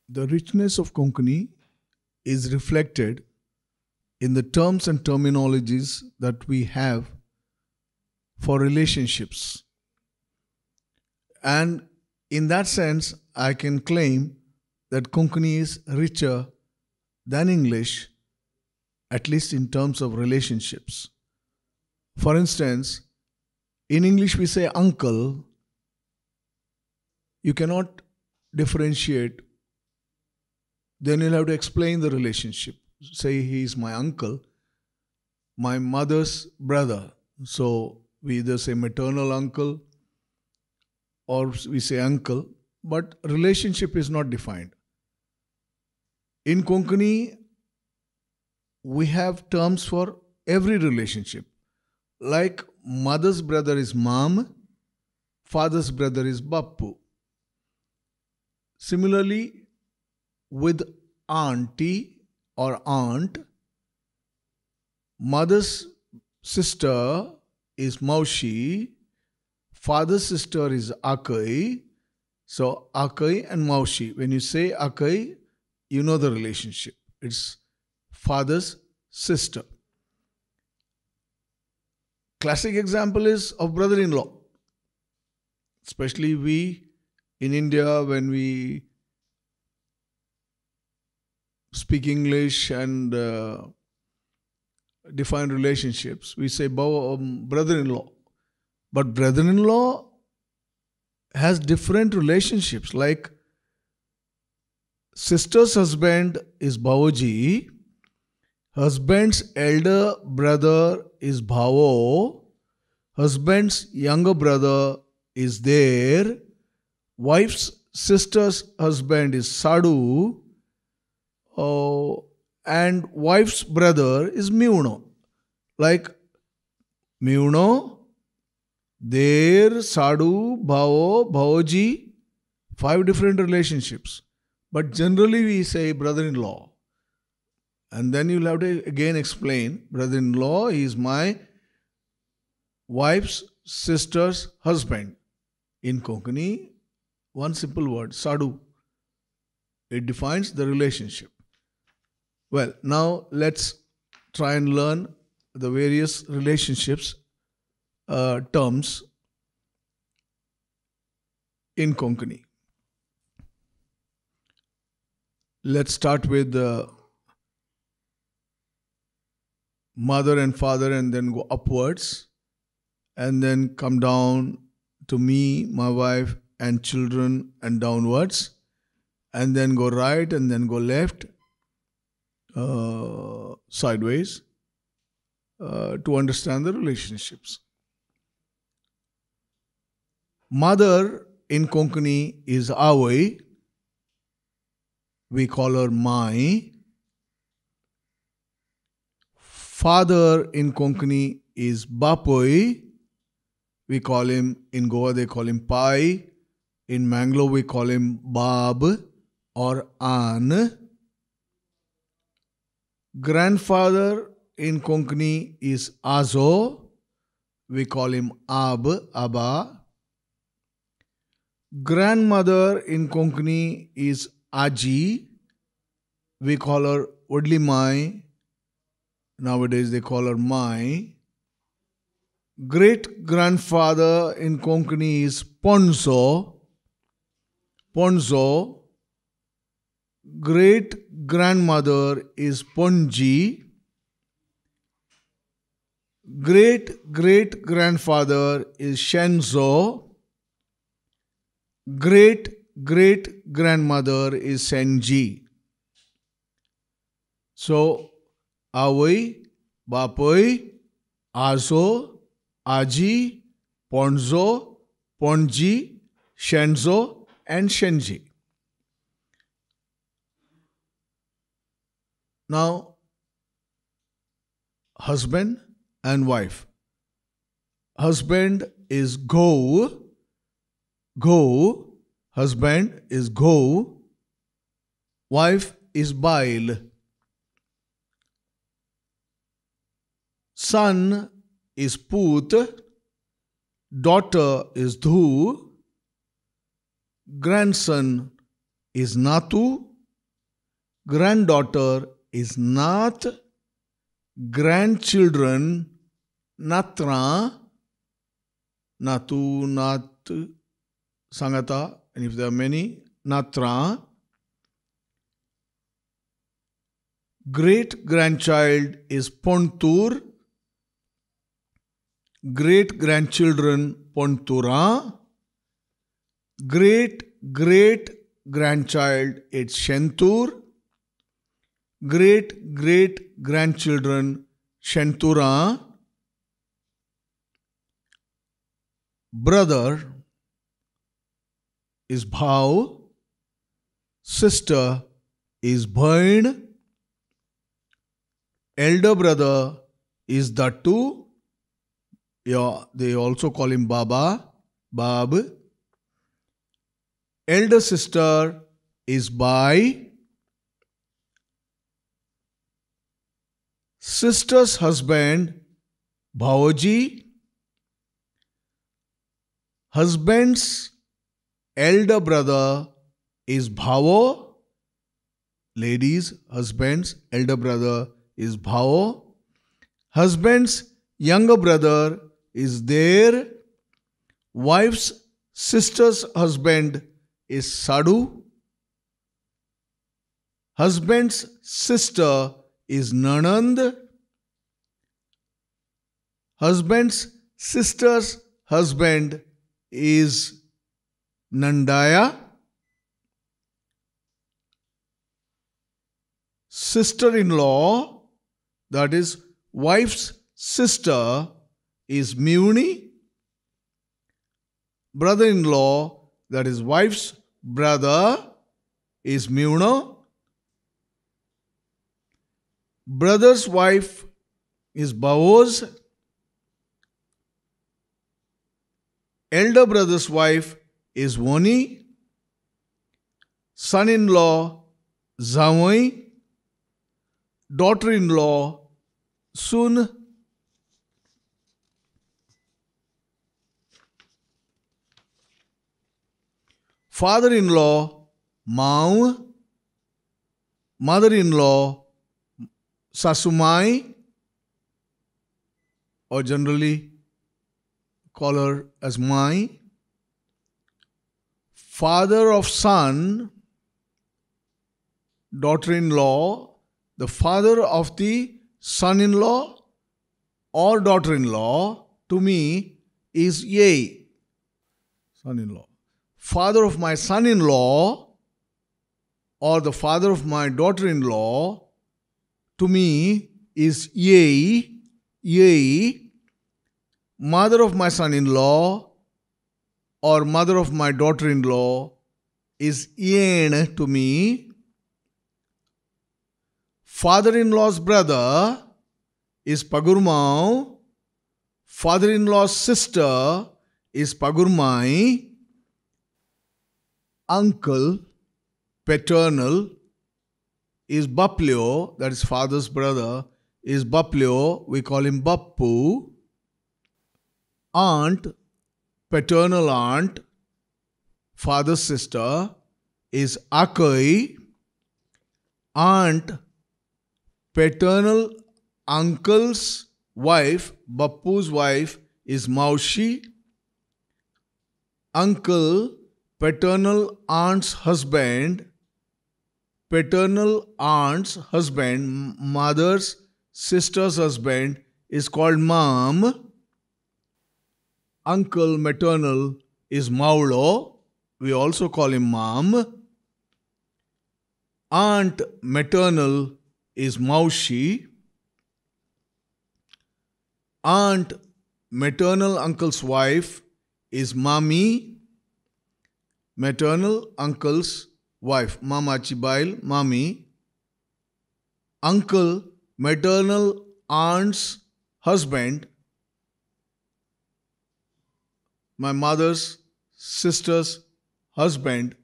The richness of Konkani is reflected in the terms and terminologies that we have for relationships. And in that sense, I can claim that Konkani is richer than English, at least in terms of relationships. For instance, in English we say uncle, you cannot differentiate, then you'll have to explain the relationship. Say he is my uncle, my mother's brother. So we either say maternal uncle or we say uncle, but relationship is not defined. In Konkani, we have terms for every relationship. Like mother's brother is mam, father's brother is bappu. Similarly, with auntie or aunt, mother's sister is maushi, father's sister is akai. So akai and maushi. When you say akai, you know the relationship. It's father's sister. Classic example is of brother-in-law. Especially we in India, when we speak English and define relationships, we say brother-in-law. But brother-in-law has different relationships. Like sister's husband is Bhaoji, husband's elder brother is Bhavo, husband's younger brother is there, wife's sister's husband is Sadu, and wife's brother is Miuno. Like Miuno, there, Sadu, Bhavo, Bhaoji, 5 different relationships. But generally we say brother-in-law. And then you'll have to again explain, brother-in-law is my wife's sister's husband. In Konkani, one simple word, Sadu. It defines the relationship. Well, now let's try and learn the various relationships terms in Konkani. Let's start with the mother and father and then go upwards and then come down to me, my wife and children and downwards and then go right and then go left, sideways to understand the relationships. Mother in Konkani is Avai. We call her Mai. Father in Konkani is Bapoi. We call him, in Goa they call him Pai. In Mangalore we call him Bab or An. Grandfather in Konkani is Azo. We call him Ab, Abba. Grandmother in Konkani is Aji. We call her Odli Mai. Nowadays they call her Mai. Great grandfather in Konkani is Ponzo. Ponzo. Great grandmother is Ponji. Great great grandfather is Shenzo. Great great grandmother is Senji. So, Avai, Bapoi, Azo, Aji, Ponzo, Ponji, Shenzo, and Shenji. Now, husband and wife. Husband is Go. Go. Husband is Go. Wife is Bail. Son is Put. Daughter is Dhu. Grandson is Natu. Granddaughter is nath. Grandchildren, natra, natu, nat, sangata, and if there are many, natra. Great grandchild is pontur. Great grandchildren, pontura. Great great grandchild is shentur. Great great grandchildren, shentura. Brother is bhav. Sister is bhain. Elder brother is dattu. Yeah, they also call him baba, bab. Elder sister is bai. Sister's husband, bhavaji. Husband's elder brother is bhavo. Ladies, husband's elder brother is bhavo. Husband's younger brother is there. Wife's sister's husband is sadu. Husband's sister is nanand. Husband's sister's husband is nandaya. Sister-in-law, that is wife's sister, is muni. Brother-in-law, that is wife's brother, is muna. Brother's wife is bavoz. Elder brother's wife is woni. Son-in-law, zamoi. Daughter-in-law, sun. Father-in-law, mau. Mother-in-law, sasumai, or generally call her as mai. Father of son, daughter-in-law, the father of the son-in-law or daughter-in-law to me is ye, son-in-law. Father of my son-in-law or the father of my daughter-in-law to me is ye, ye. Mother of my son-in-law or mother of my daughter-in-law is yen to me. Father-in-law's brother is pagurmau. Father-in-law's sister is pagurmai. Uncle, paternal, is baplio, that is father's brother, is baplio, we call him bappu. Aunt, paternal aunt, father's sister, is akai. Aunt, paternal uncle's wife, bappu's wife, is maushi. Uncle, paternal aunt's husband, mother's sister's husband is called mam. Uncle maternal is maulo, we also call him mam. Aunt maternal is maushi. Aunt maternal uncle's wife is mami. Maternal uncle's wife, Mama Chibail, Mami. Uncle, maternal aunt's husband, my mother's sister's husband,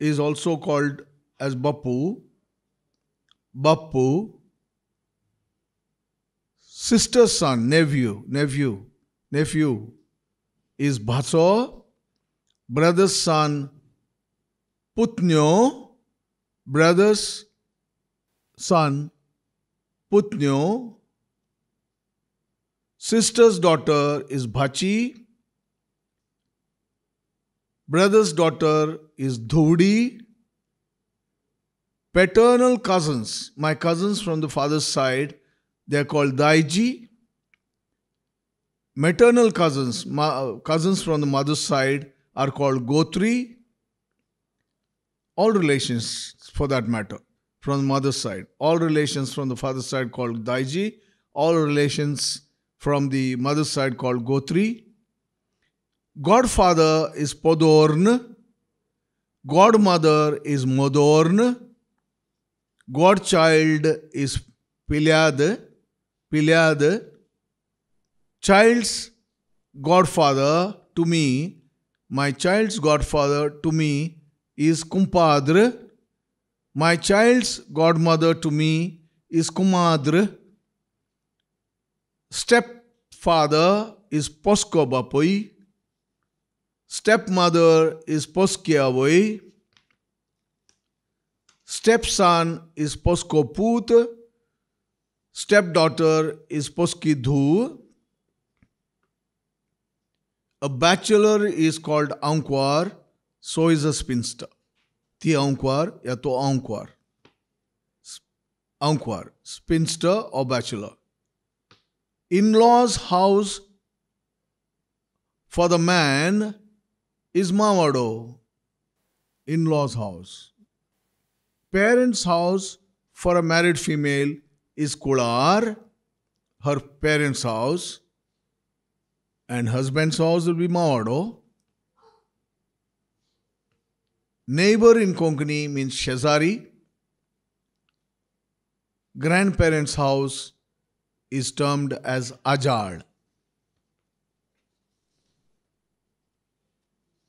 is also called as Bappu. Bappu. Sister's son, nephew is Bhaso. Brother's son, Putnyo. Brother's son Putnyo. Sister's daughter is Bhachi. Brother's daughter is Dhudi. Paternal cousins, my cousins from the father's side, they are called Daiji. Maternal cousins, cousins from the mother's side, are called Gotri. All relations, for that matter, from the mother's side. All relations from the father's side called Daiji. All relations from the mother's side called Gotri. Godfather is Podorn. Godmother is Modorn. Godchild is Pilyad. Child's godfather to me, my child's godfather to me is Kumpadra. My child's godmother to me is Kumadra. Stepfather is Posko Bapoi. Stepmother is Poskiavoi. Stepson is Posko Put. Stepdaughter is Poski Dhu. A bachelor is called Ankwar, so is a spinster. Ti Ankwar ya to Ankwar. Ankwar, spinster or bachelor. In-laws' house for the man is Mawado. In-laws' house. Parents' house for a married female is Kular, her parents' house. And husband's house will be Mawado. Neighbor in Konkani means Shazari. Grandparents' house is termed as Ajad.